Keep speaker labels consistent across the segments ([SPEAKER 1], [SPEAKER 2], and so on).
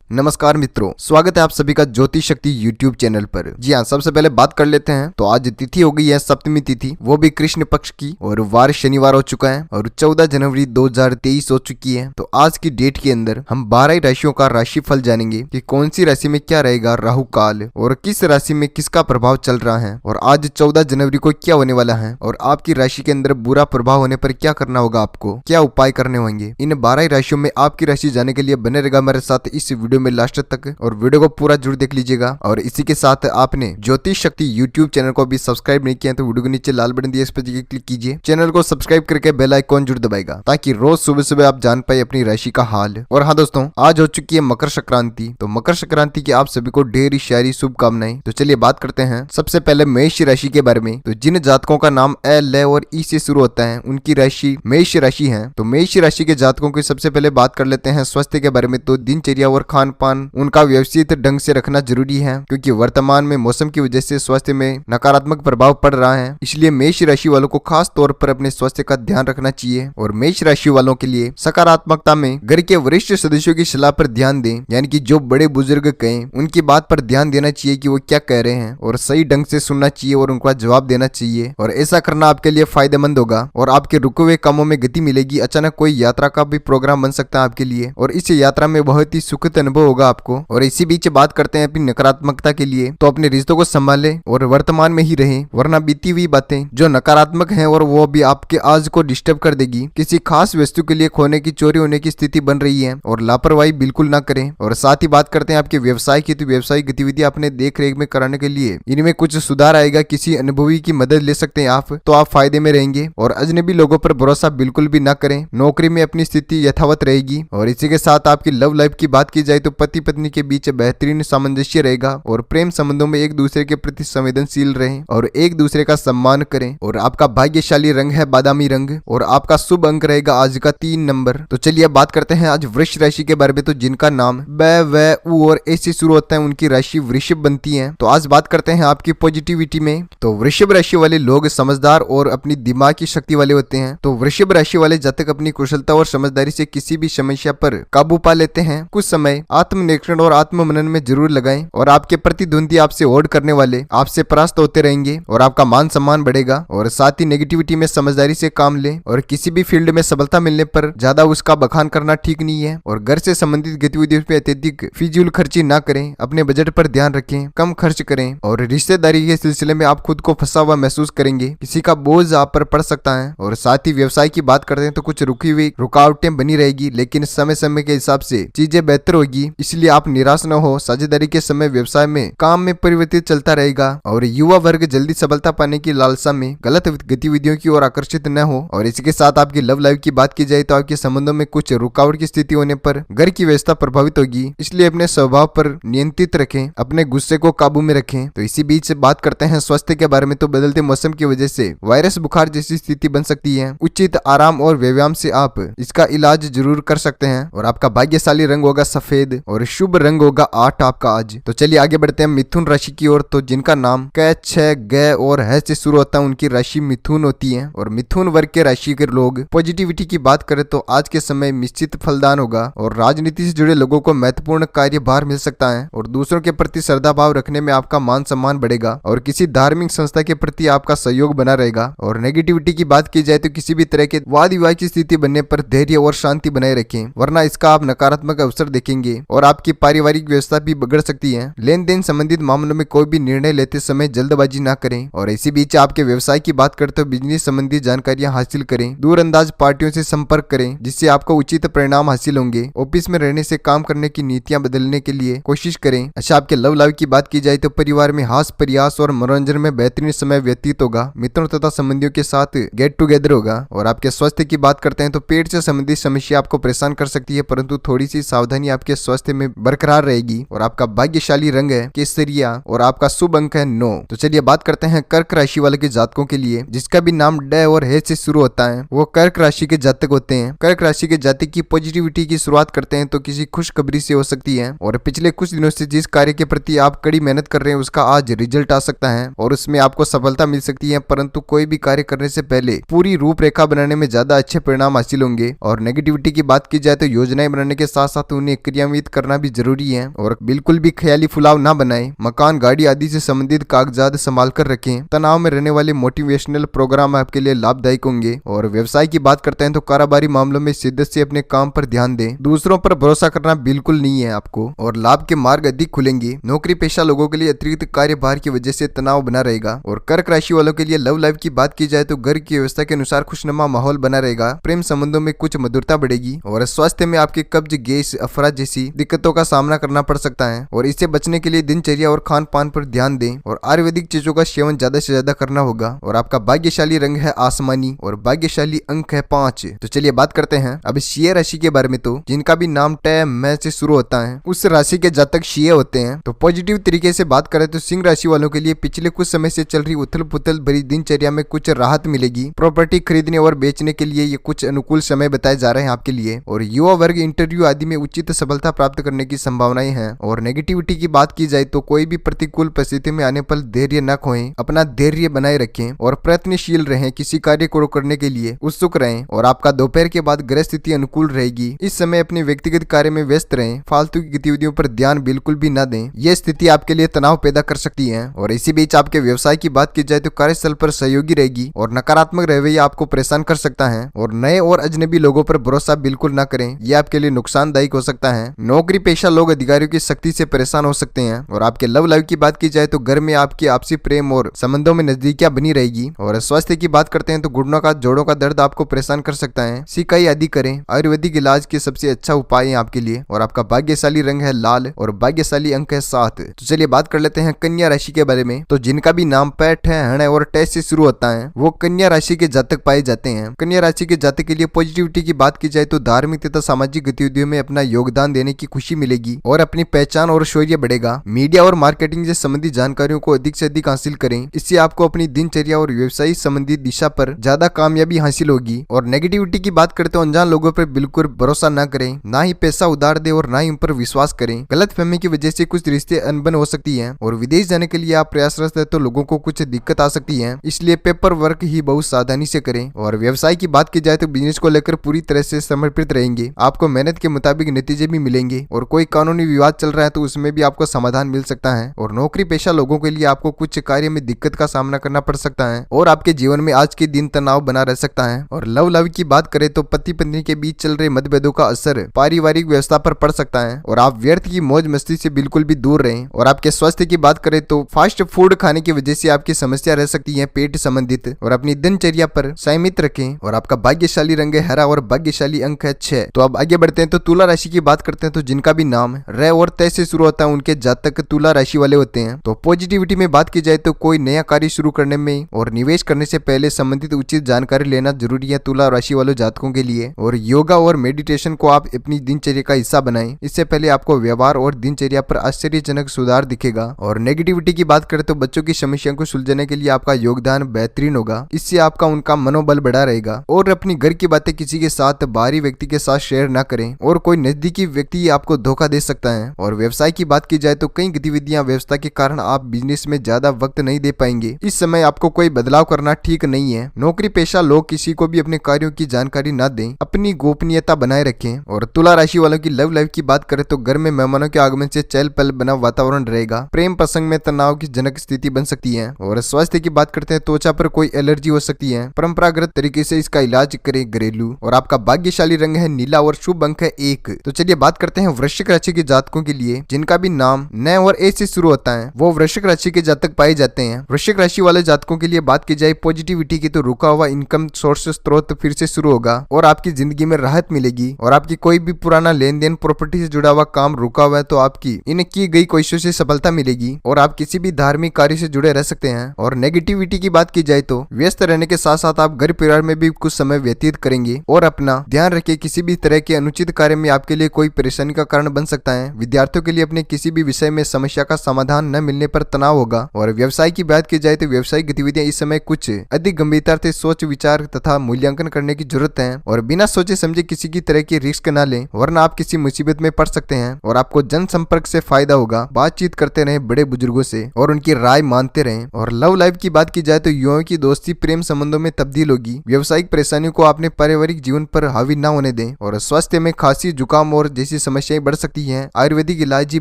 [SPEAKER 1] नमस्कार मित्रों, स्वागत है आप सभी का ज्योतिष शक्ति यूट्यूब चैनल पर। जी हाँ, सबसे पहले बात कर लेते हैं। तो आज तिथि हो गई है सप्तमी तिथि, वो भी कृष्ण पक्ष की, और वार शनिवार हो चुका है और 14 जनवरी 2023 हो चुकी है। तो आज की डेट के अंदर हम 12 राशियों का राशि फल जानेंगे कि कौन सी राशि में क्या रहेगा राहु काल, और किस राशि में किसका प्रभाव चल रहा है, और आज 14 जनवरी को क्या होने वाला है, और आपकी राशि के अंदर बुरा प्रभाव होने पर क्या करना होगा, आपको क्या उपाय करने होंगे। इन 12 राशियों में आपकी राशि जाने के लिए बने रहेगा मेरे साथ इस वीडियो में लास्ट तक, और वीडियो को पूरा जरूर देख लीजिएगा। और इसी के साथ आपने ज्योतिष शक्ति यूट्यूब चैनल को भी सब्सक्राइब नहीं किया तो वीडियो के नीचे लाल बटन दिया, इस पर क्लिक कीजिए। चैनल को सब्सक्राइब करके बेल आइकॉन जरूर दबाएगा ताकि रोज सुबह सुबह आप जान पाए अपनी राशि का हाल। और हाँ दोस्तों, आज हो चुकी है मकर संक्रांति। तो मकर संक्रांति की आप सभी को ढेर सारी शुभकामनाएं। तो चलिए बात करते हैं सबसे पहले मेष राशि के बारे में। तो जिन जातकों का नाम ए, ल और ई से शुरू होता है उनकी राशि मेष राशि है। तो मेष राशि के जातकों की सबसे पहले बात कर लेते हैं स्वास्थ्य के बारे में। तो दिनचर्या और खान पान उनका व्यवस्थित ढंग से रखना जरूरी है, क्योंकि वर्तमान में मौसम की वजह से स्वास्थ्य में नकारात्मक प्रभाव पड़ रहा है। इसलिए मेष राशि वालों को खास तौर पर अपने स्वास्थ्य का ध्यान रखना चाहिए। और मेष राशि वालों के लिए सकारात्मकता में घर के वरिष्ठ सदस्यों की सलाह पर ध्यान दें, यानी कि जो बड़े बुजुर्ग कहें उनकी बात पर ध्यान देना चाहिए कि वो क्या कह रहे हैं, और सही ढंग से सुनना चाहिए और उनका जवाब देना चाहिए। और ऐसा करना आपके लिए फायदेमंद होगा और आपके रुके हुए कामों में गति मिलेगी। अचानक कोई यात्रा का भी प्रोग्राम बन सकता है आपके लिए, और इस यात्रा में बहुत ही सुखद अनुभव होगा आपको। और इसी बीच बात करते हैं अपनी नकारात्मकता के लिए। तो अपने रिश्तों को संभालें और वर्तमान में ही रहें, वरना बीती हुई बातें जो नकारात्मक हैं और वो भी आपके आज को डिस्टर्ब कर देगी। किसी खास वस्तु के लिए खोने की, चोरी होने की स्थिति बन रही है, और लापरवाही बिल्कुल ना करें। और साथ ही बात करते हैं आपके व्यवसाय की। तो व्यवसायिक गतिविधियां अपने देख रेख में कराने के लिए इनमें कुछ सुधार आएगा। किसी अनुभवी की मदद ले सकते हैं आप, तो आप फायदे में रहेंगे। और अजनबी लोगों पर भरोसा बिल्कुल भी ना करें। नौकरी में अपनी स्थिति यथावत रहेगी। और इसी के साथ आपकी लव लाइफ की बात की जाए तो पति पत्नी के बीच बेहतरीन सामंजस्य रहेगा, और प्रेम संबंधों में एक दूसरे के प्रति संवेदनशील रहें और एक दूसरे का सम्मान करें। और आपका भाग्यशाली रंग है बादामी रंग, और आपका शुभ अंक रहेगा आज का 3 नंबर। तो चलिए अब बात करते हैं आज वृष राशि के बारे में। तो जिनका नाम ब, व, उ और ए से शुरू होता है उनकी राशि वृषभ बनती है। तो आज बात करते हैं आपकी पॉजिटिविटी में। तो वृषभ राशि वाले लोग समझदार और अपनी दिमाग की शक्ति वाले होते हैं। तो वृषभ राशि वाले जातक अपनी कुशलता और समझदारी से किसी भी समस्या पर काबू पा लेते हैं। कुछ समय आत्मनिरीक्षण और आत्ममनन में जरूर लगाएं, और आपके प्रतिद्वंदी आपसे होड़ करने वाले आपसे परास्त होते रहेंगे, और आपका मान सम्मान बढ़ेगा। और साथ ही नेगेटिविटी में समझदारी से काम लें, और किसी भी फील्ड में सफलता मिलने पर ज्यादा उसका बखान करना ठीक नहीं है। और घर से संबंधित गतिविधियों पे अत्यधिक फिजूल खर्ची ना करें, अपने बजट पर ध्यान रखें, कम खर्च करें। और रिश्तेदारी के सिलसिले में आप खुद को फंसा हुआ महसूस करेंगे, किसी का बोझ आप पर पड़ सकता है। और साथ ही व्यवसाय की बात करते हैं तो कुछ रुकी हुई रुकावटें बनी रहेगी, लेकिन समय समय के हिसाब से चीजें बेहतर होगी, इसलिए आप निराश न हो। साझेदारी के समय व्यवसाय में काम में परिवर्तित चलता रहेगा। और युवा वर्ग जल्दी सफलता पाने की लालसा में गलत गतिविधियों की ओर आकर्षित न हो। और इसके साथ आपकी लव लाइफ की बात की जाए तो आपके संबंधों में कुछ रुकावट की स्थिति होने पर घर की व्यवस्था प्रभावित होगी, इसलिए अपने स्वभाव पर नियंत्रित रखें, अपने गुस्से को काबू में रखें। तो इसी बीच बात करते हैं स्वास्थ्य के बारे में। तो बदलते मौसम की वजह से वायरस बुखार जैसी स्थिति बन सकती है। उचित आराम और व्यायाम से आप इसका इलाज जरूर कर सकते हैं। और आपका भाग्यशाली रंग होगा सफेद, और शुभ रंग होगा 8 आपका आज। तो चलिए आगे बढ़ते हैं मिथुन राशि की ओर। तो जिनका नाम क, छ, ग और ह से शुरू होता है उनकी राशि मिथुन होती है। और मिथुन वर्ग के राशि के लोग पॉजिटिविटी की बात करें तो आज के समय निश्चित फलदान होगा, और राजनीति से जुड़े लोगों को महत्वपूर्ण कार्यभार मिल सकता है। और दूसरों के प्रति श्रद्धा भाव रखने में आपका मान सम्मान बढ़ेगा, और किसी धार्मिक संस्था के प्रति आपका सहयोग बना रहेगा। और नेगेटिविटी की बात की जाए तो किसी भी तरह के वाद विवाद की स्थिति बनने पर धैर्य और शांति बनाए रखें, वरना इसका आप नकारात्मक अवसर देखेंगे, और आपकी पारिवारिक व्यवस्था भी बिगड़ सकती है। लेन देन संबंधित मामलों में कोई भी निर्णय लेते समय जल्दबाजी ना करें। और इसी बीच आपके व्यवसाय की बात करते हुए बिजनेस संबंधी जानकारियां हासिल करें, दूरअंदाज पार्टियों से संपर्क करें, जिससे आपको उचित परिणाम हासिल होंगे। ऑफिस में रहने से काम करने की नीतियां बदलने के लिए कोशिश करें। अच्छा, आपके लव लाइफ की बात की जाए तो परिवार में हास प्रयास और मनोरंजन में बेहतरीन समय व्यतीत होगा। मित्रों तथा संबंधियों के साथ गेट टुगेदर होगा। और आपके स्वास्थ्य की बात करते हैं तो पेट से संबंधित समस्या आपको परेशान कर सकती है, परंतु थोड़ी सी सावधानी आपके स्वास्थ्य में बरकरार रहेगी। और आपका भाग्यशाली रंग है केसरिया, और आपका शुभ अंक है 9। तो चलिए बात करते हैं कर्क राशि वाले के जातकों के लिए। जिसका भी नाम ड और हे से शुरू होता है वो कर्क राशि के जातक होते हैं। कर्क राशि के जातक की पॉजिटिविटी की शुरुआत करते हैं तो किसी खुशखबरी से हो सकती है, और पिछले कुछ दिनों से जिस कार्य के प्रति आप कड़ी मेहनत कर रहे हैं उसका आज रिजल्ट आ सकता है, और उसमें आपको सफलता मिल सकती है। परंतु कोई भी कार्य करने से पहले पूरी रूपरेखा बनाने में ज्यादा अच्छे परिणाम हासिल होंगे। और नेगेटिविटी की बात की जाए तो योजनाएं बनाने के साथ साथ उन्हें क्रियान्वित दस्तावेज करना भी जरूरी है। और बिल्कुल भी ख्याली फुलाव ना बनाए। मकान, गाड़ी आदि से संबंधित कागजात संभाल कर रखें। तनाव में रहने वाले मोटिवेशनल प्रोग्राम आपके लिए लाभदायक होंगे। और व्यवसाय की बात करते हैं तो कारोबारी मामलों में शिद्दत से अपने काम पर ध्यान दें। दूसरों पर भरोसा करना बिल्कुल नहीं है आपको, और लाभ के मार्ग अधिक खुलेंगे। नौकरी पेशा लोगों के लिए अतिरिक्त कार्यभार की वजह से तनाव बना रहेगा। और कर्क राशि वालों के लिए लव लाइफ की बात की जाए तो घर की व्यवस्था के अनुसार खुशनुमा माहौल बना रहेगा। प्रेम संबंधों में कुछ मधुरता बढ़ेगी। और स्वास्थ्य में आपके कब्ज, गैस, अफरा जैसी दिक्कतों का सामना करना पड़ सकता है। और इससे बचने के लिए दिनचर्या और खान पान पर ध्यान दें। और आयुर्वेदिक चीजों का सेवन ज्यादा से ज्यादा करना होगा। और आपका भाग्यशाली रंग है आसमानी और भाग्यशाली अंक है 5। तो चलिए बात करते हैं अब सिंह राशि के बारे में। तो जिनका भी नाम ट म से शुरू होता है उस राशि के जातक सिंह होते हैं। तो पॉजिटिव तरीके से बात करें तो सिंह राशि वालों के लिए पिछले कुछ समय से चल रही उथल पुथल भरी दिनचर्या में कुछ राहत मिलेगी। प्रॉपर्टी खरीदने और बेचने के लिए ये कुछ अनुकूल समय बताए जा रहे हैं आपके लिए। और युवा वर्ग इंटरव्यू आदि में उचित सफलता प्राप्त करने की संभावनाएं हैं। और नेगेटिविटी की बात की जाए तो कोई भी प्रतिकूल परिस्थिति में आने पर धैर्य न खोएं, अपना धैर्य बनाए रखें और प्रयत्नशील रहें। किसी कार्य को करने के लिए उत्सुक रहें। और आपका दोपहर के बाद ग्रह स्थिति अनुकूल रहेगी। इस समय अपने व्यक्तिगत कार्य में व्यस्त रहें। फालतू की गतिविधियों पर ध्यान बिल्कुल भी न दें, यह स्थिति आपके लिए तनाव पैदा कर सकती है। और इसी बीच आपके व्यवसाय की बात की जाए तो कार्यस्थल पर सहयोगी रहेगी और नकारात्मक रवैया आपको परेशान कर सकता है। और नए और अजनबी लोगों पर भरोसा बिल्कुल न करें, यह आपके लिए नुकसानदायक हो सकता है। नौकरी पेशा लोग अधिकारियों की सख्ती से परेशान हो सकते हैं। और आपके लव लाइफ की बात की जाए तो घर में आपकी आपसी प्रेम और संबंधों में नजदीकियां बनी रहेगी। और स्वास्थ्य की बात करते हैं तो घुटनों का, जोड़ों का दर्द आपको परेशान कर सकता है। सिकाई आदि करें। आयुर्वेदिक इलाज के सबसे अच्छा उपाय है आपके लिए। और आपका भाग्यशाली रंग है लाल और भाग्यशाली अंक है 7। तो चलिए बात कर लेते हैं कन्या राशि के बारे में। तो जिनका भी नाम पैठ है, हण और टे से शुरू होता है वो कन्या राशि के जातक पाए जाते हैं। कन्या राशि के जातक के लिए पॉजिटिविटी की बात की जाए तो धार्मिक तथा सामाजिक गतिविधियों में अपना योगदान देने की खुशी मिलेगी और अपनी पहचान और शौर्य बढ़ेगा। मीडिया और मार्केटिंग से संबंधित जानकारियों को अधिक से अधिक हासिल करें। इससे आपको अपनी दिनचर्या और व्यवसाय संबंधित दिशा पर ज्यादा कामयाबी हासिल होगी। और नेगेटिविटी की बात करते हो अनजान लोगों पर बिल्कुल भरोसा न करें, ना ही पैसा उधार दे और ना ही उन पर विश्वास करें। गलत फहमी की वजह से कुछ रिश्ते अनबन हो सकती है। और विदेश जाने के लिए आप प्रयासरत है तो लोगों को कुछ दिक्कत आ सकती है, इसलिए पेपर वर्क ही बहुत सावधानी से करें। और व्यवसाय की बात की जाए तो बिजनेस को लेकर पूरी तरह से समर्पित रहेंगे। आपको मेहनत के मुताबिक नतीजे भी मिलेंगे। और कोई कानूनी विवाद चल रहा है तो उसमें भी आपको समाधान मिल सकता है। और नौकरी पेशा लोगों के लिए आपको कुछ कार्य में दिक्कत का सामना करना पड़ सकता है और आपके जीवन में आज के दिन तनाव बना रह सकता है। और लव लाइफ की बात करें तो पति पत्नी के बीच चल रहे मतभेदों का असर पारिवारिक व्यवस्था पर पड़ सकता है। और आप व्यर्थ की मौज मस्ती से बिल्कुल भी दूर रहें। और आपके स्वास्थ्य की बात करें तो फास्ट फूड खाने की वजह से आपकी समस्या रह सकती है पेट संबंधित। और अपनी दिनचर्या पर संयमित रखें। और आपका भाग्यशाली रंग है हरा और भाग्यशाली अंक है 6। तो अब आगे बढ़ते हैं तो तुला राशि की बात करते हैं। तो जिनका भी नाम र और तय से शुरू होता है उनके जातक तुला राशि वाले होते हैं। तो पॉजिटिविटी में बात की जाए तो कोई नया कार्य शुरू करने में और निवेश करने से पहले संबंधित उचित जानकारी लेना जरूरी है तुला राशि वालों जातकों के लिए। और योगा और मेडिटेशन को आप अपनी दिनचर्या का हिस्सा बनाएं, इससे पहले आपको व्यवहार और दिनचर्या पर आश्चर्यजनक सुधार दिखेगा। और नेगेटिविटी की बात करें तो बच्चों की समस्याओं को सुलझाने के लिए आपका योगदान बेहतरीन होगा, इससे आपका उनका मनोबल बढ़ा रहेगा। और अपनी घर की बातें किसी के साथ, बाहरी व्यक्ति के साथ शेयर न करें और कोई नजदीकी व्यक्ति आपको धोखा दे सकता है। और व्यवसाय की बात की जाए तो कई गतिविधियां व्यवस्था के कारण आप बिजनेस में ज्यादा वक्त नहीं दे पाएंगे। इस समय आपको कोई बदलाव करना ठीक नहीं है। नौकरी पेशा लोग किसी को भी अपने कार्यों की जानकारी न दें, अपनी गोपनीयता बनाए रखें। और तुला राशि वालों की लव लाइफ की बात करें तो घर में मेहमानों के आगमन से चहल पहल बना वातावरण रहेगा। प्रेम प्रसंग में तनाव की जनक स्थिति बन सकती है। और स्वास्थ्य की बात करते हैं त्वचा पर कोई एलर्जी हो सकती है, परंपरागत तरीके से इसका इलाज करें घरेलू। और आपका भाग्यशाली रंग है नीला और शुभ अंक है 1। तो चलिए बात करते हैं वृश्चिक राशि के जातकों के लिए जिनका भी नाम न और ए से शुरू होता है वो वृश्चिक राशि के जातक पाए जाते हैं। वृश्चिक राशि वाले जातकों के लिए बात की जाए पॉजिटिविटी की तो रुका हुआ इनकम सोर्स स्रोत फिर से शुरू होगा और आपकी जिंदगी में राहत मिलेगी। और आपकी कोई भी पुराना लेन देन, प्रॉपर्टी से जुड़ा हुआ काम रुका हुआ है तो आपकी इन की गई कोशिशों से सफलता मिलेगी। और आप किसी भी धार्मिक कार्य से जुड़े रह सकते हैं। और नेगेटिविटी की बात की जाए तो व्यस्त रहने के साथ साथ आप घर परिवार में भी कुछ समय व्यतीत करेंगे। और अपना ध्यान रखिए, किसी भी तरह के अनुचित कार्य में आपके लिए कोई परेशानी का कारण बन सकता है। विद्यार्थियों के लिए अपने किसी भी विषय में समस्या का समाधान न मिलने पर तनाव होगा। और व्यवसाय की बात की जाए तो व्यवसायिक गतिविधियां इस समय कुछ अधिक गंभीरता से सोच विचार तथा मूल्यांकन करने की जरूरत है। और बिना सोचे समझे किसी की तरह की रिस्क न लें वरना आप किसी मुसीबत में पड़ सकते हैं। और आपको जनसंपर्क से फायदा होगा। बातचीत करते रहें बड़े बुजुर्गों से और उनकी राय मानते रहें। और लव लाइफ की बात की जाए तो युवाओं की दोस्ती प्रेम संबंधों में तब्दील होगी। व्यवसायिक परेशानियों को अपने पारिवारिक जीवन पर हावी न होने दें। और स्वास्थ्य में खांसी, जुकाम और जैसी समस्याएं बढ़ सकती हैं, आयुर्वेदिक इलाज ही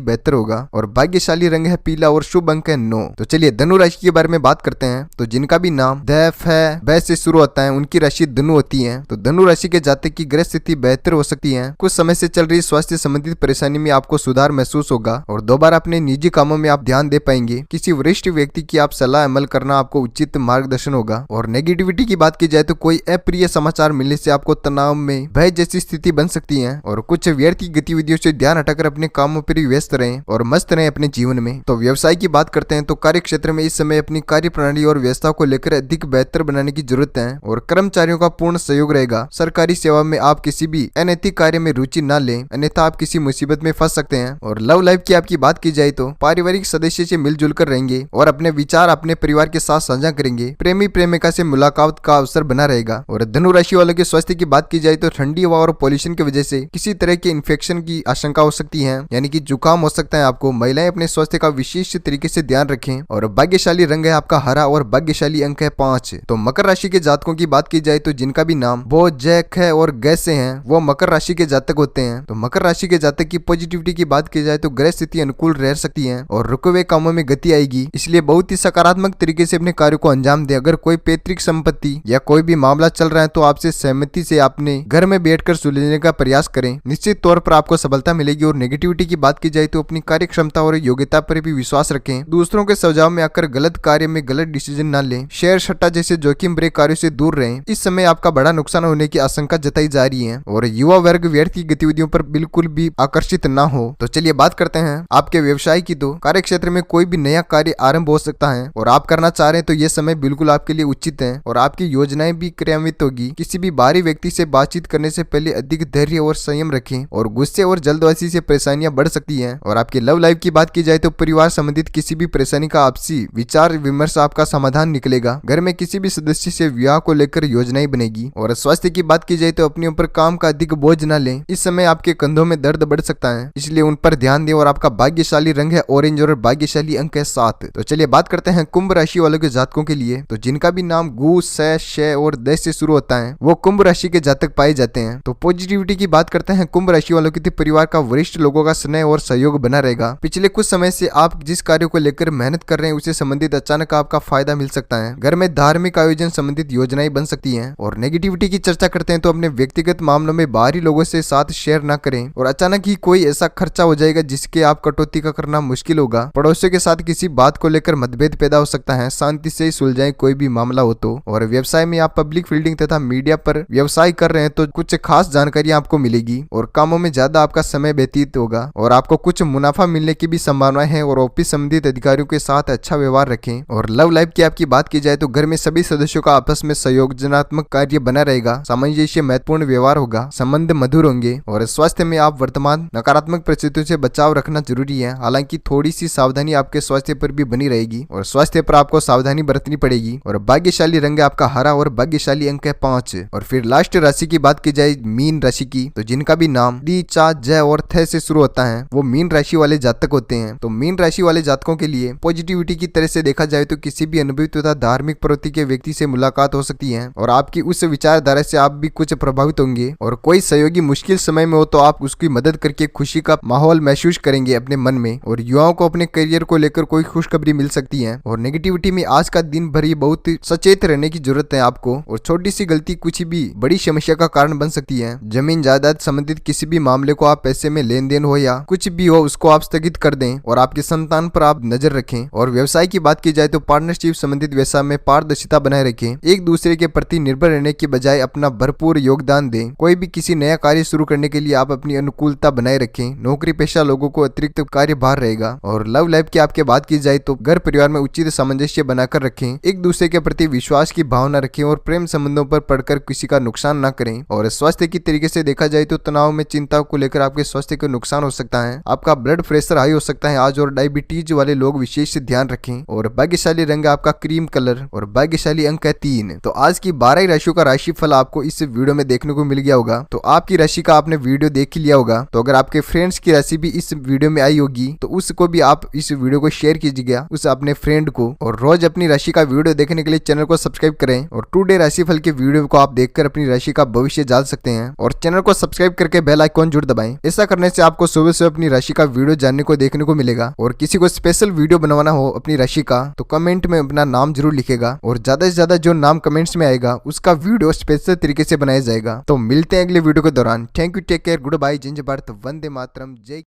[SPEAKER 1] बेहतर होगा। और भाग्यशाली रंग है पीला और शुभ अंक है 9। तो चलिए धनु राशि के बारे में बात करते हैं। तो जिनका भी नाम द, फ, ब से शुरू होता है उनकी राशि धनु होती है। तो धनु राशि के जातक की ग्रह स्थिति बेहतर हो सकती है। कुछ समय से चल रही स्वास्थ्य संबंधित परेशानी में आपको सुधार महसूस होगा और दोबारा अपने निजी कामों में आप ध्यान दे पाएंगे। किसी वरिष्ठ व्यक्ति की आप सलाह अमल करना आपको उचित मार्गदर्शन होगा। और नेगेटिविटी की बात की जाए तो कोई अप्रिय समाचार मिलने से आपको तनाव में भय जैसी स्थिति बन सकती है। और कुछ व्यर्थ गतिविधियों से ध्यान हटाकर अपने कामों पर व्यस्त रहें और मस्त रहें अपने जीवन में। तो व्यवसाय की बात करते हैं तो कार्य क्षेत्र में इस समय अपनी कार्य प्रणाली और व्यवस्था को लेकर अधिक बेहतर बनाने की जरूरत है और कर्मचारियों का पूर्ण सहयोग रहेगा। सरकारी सेवा में आप किसी भी अनैतिक कार्य में रुचि न लें, अन्यथा आप किसी मुसीबत में फंस सकते हैं। और लव लाइफ की आपकी बात की जाए तो पारिवारिक सदस्य से मिलजुल कर रहेंगे और अपने विचार अपने परिवार के साथ साझा करेंगे। प्रेमी प्रेमिका से मुलाकात का अवसर बना रहेगा। और धनु राशि वालों के स्वास्थ्य की बात की जाए तो ठंडी हवा और पॉल्यूशन की वजह से किसी तरह के इन्फेक्शन की आशंका हो सकती है, यानी कि जुकाम हो सकता है आपको। महिलाएं अपने स्वास्थ्य का विशेष तरीके से ध्यान रखें। और भाग्यशाली रंग है आपका हरा और भाग्यशाली अंक है 5। तो मकर राशि के जातकों की बात की जाए तो जिनका भी नाम बो, जय, ख और ग से है वो मकर राशि के जातक होते हैं। तो मकर राशि के जातक की पॉजिटिविटी की बात की जाए तो ग्रह स्थिति अनुकूल रह सकती है और रुके हुए कामों में गति आएगी, इसलिए बहुत ही सकारात्मक तरीके से अपने कार्य को अंजाम दे। अगर कोई पैतृक संपत्ति या कोई भी मामला चल रहा है तो आपसे सहमति से अपने घर में बैठकर सुलझाने का प्रयास करें, निश्चित तौर पर आपको सफलता मिलेगी। और नेगेटिविटी की बात की जाए तो अपनी कार्य क्षमता और योग्यता पर भी विश्वास रखें। दूसरों के सुझाव में आकर गलत कार्य में गलत डिसीजन न लें। शेयर सट्टा जैसे जोखिम भरे कार्यों से दूर रहें। इस समय आपका बड़ा नुकसान होने की आशंका जताई जा रही है। और युवा वर्ग व्यर्थ की गतिविधियों पर बिल्कुल भी आकर्षित न हो। तो चलिए बात करते हैं आपके व्यवसाय की। तो कार्य क्षेत्र में कोई भी नया कार्य आरंभ हो सकता है और आप करना चाह रहे हैं तो यह समय बिल्कुल आपके लिए उचित है और आपकी योजनाएं भी क्रियान्वित होगी। किसी भी बाहरी व्यक्ति से बातचीत करने से पहले अधिक धैर्य और संयम रखें और गुस्से और जल्दबाजी से परेशानियां बढ़ सकती हैं। और आपके लव लाइफ की बात की जाए तो परिवार संबंधित किसी भी परेशानी का आपसी विचार विमर्श आपका समाधान निकलेगा। घर में किसी भी सदस्य से विवाह को लेकर योजनाएं बनेगी। और स्वास्थ्य की बात की जाए तो अपने ऊपर काम का अधिक बोझ न लें। इस समय आपके कंधों में दर्द बढ़ सकता है, इसलिए उन पर ध्यान दें। और आपका भाग्यशाली रंग है ऑरेंज और भाग्यशाली अंक है 7। तो चलिए बात करते हैं कुंभ राशि वालों के जातकों के लिए। तो जिनका भी नाम गु, स, श और द से शुरू होता है वो कुंभ राशि के जातक पाए जाते हैं। तो पॉजिटिविटी की बात करते हैं कुंभ राशि वालों की परिवार का वरिष्ठ लोगों का स्नेह और सहयोग बना रहेगा। पिछले कुछ समय से आप जिस कार्य को लेकर मेहनत कर रहे हैं उसे संबंधित अचानक आपका फायदा मिल सकता है। घर में धार्मिक आयोजन संबंधित योजनाएं बन सकती हैं। और नेगेटिविटी की चर्चा करते हैं तो अपने व्यक्तिगत मामलों में बाहरी लोगों से साथ शेयर न करें। और अचानक ही कोई ऐसा खर्चा हो जाएगा जिसके आप कटौती का करना मुश्किल होगा। पड़ोसियों के साथ किसी बात को लेकर मतभेद पैदा हो सकता है, शांति से सुलझाएं कोई भी मामला हो तो। और व्यवसाय में आप पब्लिक फील्डिंग तथा मीडिया पर व्यवसाय कर रहे हैं तो कुछ खास जानकारी आपको मिलेगी और कामों में ज्यादा आपका समय व्यतीत होगा और आपको कुछ मुनाफा मिलने की भी संभावनाएं हैं। और ऑफिस संबंधित अधिकारियों के साथ अच्छा व्यवहार रखें। और लव लाइफ की आपकी बात की जाए तो घर में सभी सदस्यों का आपस में सहयोगात्मक कार्य बना रहेगा, सामंजस्य महत्वपूर्ण व्यवहार होगा, संबंध मधुर होंगे। और स्वास्थ्य में आप वर्तमान नकारात्मक परिस्थितियों से बचाव रखना जरूरी है, हालांकि थोड़ी सी सावधानी आपके स्वास्थ्य पर भी बनी रहेगी और स्वास्थ्य पर आपको सावधानी बरतनी पड़ेगी। और भाग्यशाली रंग आपका हरा और भाग्यशाली अंक है 5। और फिर लास्ट राशि की बात की जाए मीन राशि की। तो जिनका भी नाम दी, चा, जय और थ से शुरू होता है वो मीन राशि वाले जातक होते हैं। तो मीन राशि वाले जातकों के लिए पॉजिटिविटी की तरह से देखा जाए तो किसी भी अनुभवी तथा धार्मिक प्रवृत्ति के व्यक्ति से मुलाकात हो सकती है और आपकी उस विचारधारा से आप भी कुछ प्रभावित होंगे। और कोई सहयोगी मुश्किल समय में हो तो आप उसकी मदद करके खुशी का माहौल महसूस करेंगे अपने मन में। और युवाओं को अपने करियर को लेकर कोई खुशखबरी मिल सकती है। और नेगेटिविटी में आज का दिन भर ये बहुत सचेत रहने की जरूरत है आपको। और छोटी सी गलती कुछ भी बड़ी समस्या का कारण बन सकती है। जमीन जायदाद संबंधित किसी भी मामले को आप पैसे में लेन देन हो या कुछ भी हो उसको आप स्थगित कर दें और आपके संतान पर आप नजर रखें। और व्यवसाय की बात की जाए तो पार्टनरशिप संबंधित व्यवसाय में पारदर्शिता बनाए रखें। एक दूसरे के प्रति निर्भर रहने की बजाय अपना भरपूर योगदान दें। कोई भी किसी नया कार्य शुरू करने के लिए आप अपनी अनुकूलता बनाए रखें। नौकरी पेशा लोगों को अतिरिक्त कार्य भार रहेगा। और लव लाइफ की आपके बात की जाए तो घर परिवार में उचित सामंजस्य बनाकर रखें, एक दूसरे के प्रति विश्वास की भावना रखें और प्रेम संबंधों पर पड़कर किसी का नुकसान न करें। और स्वास्थ्य की तरीके से देखा जाए तो तनाव में चिंता को लेकर आपके स्वास्थ्य को नुकसान हो सकता है। आपका ब्लड प्रेशर हाई हो सकता है आज। और डायबिटीज वाले लोग विशेष ध्यान रखें। और भाग्यशाली रंग आपका क्रीम कलर और भाग्यशाली अंक है 3। तो आज की 12 राशियों का राशिफल आपको इस वीडियो में देखने को मिल गया होगा। तो आपकी राशि का आपने वीडियो देख ही लिया होगा। तो अगर आपके फ्रेंड्स की राशि भी इस वीडियो में आई होगी तो उसको भी आप इस वीडियो को शेयर कीजिएगा उस अपने फ्रेंड को। और रोज अपनी राशि का वीडियो देखने के लिए चैनल को सब्सक्राइब करें। और टुडे राशिफल के वीडियो को आप देखकर अपनी राशि का भविष्य जान सकते हैं। और चैनल को सब्सक्राइब करके बेल आइकॉन जरूर दबाएं। दबाएं। ऐसा करने से आपको सुबह से अपनी राशि का वीडियो जानने को देखने को मिलेगा। और किसी को स्पेशल वीडियो बनवाना हो अपनी राशि का तो कमेंट में अपना नाम जरूर लिखेगा और ज्यादा से ज्यादा जो नाम कमेंट्स में आएगा उसका वीडियो स्पेशल तरीके से बनाया जाएगा। तो मिलते हैं अगले वीडियो के दौरान। Thank you, take care, good bye, जय भारत, वंदे मातरम, जय।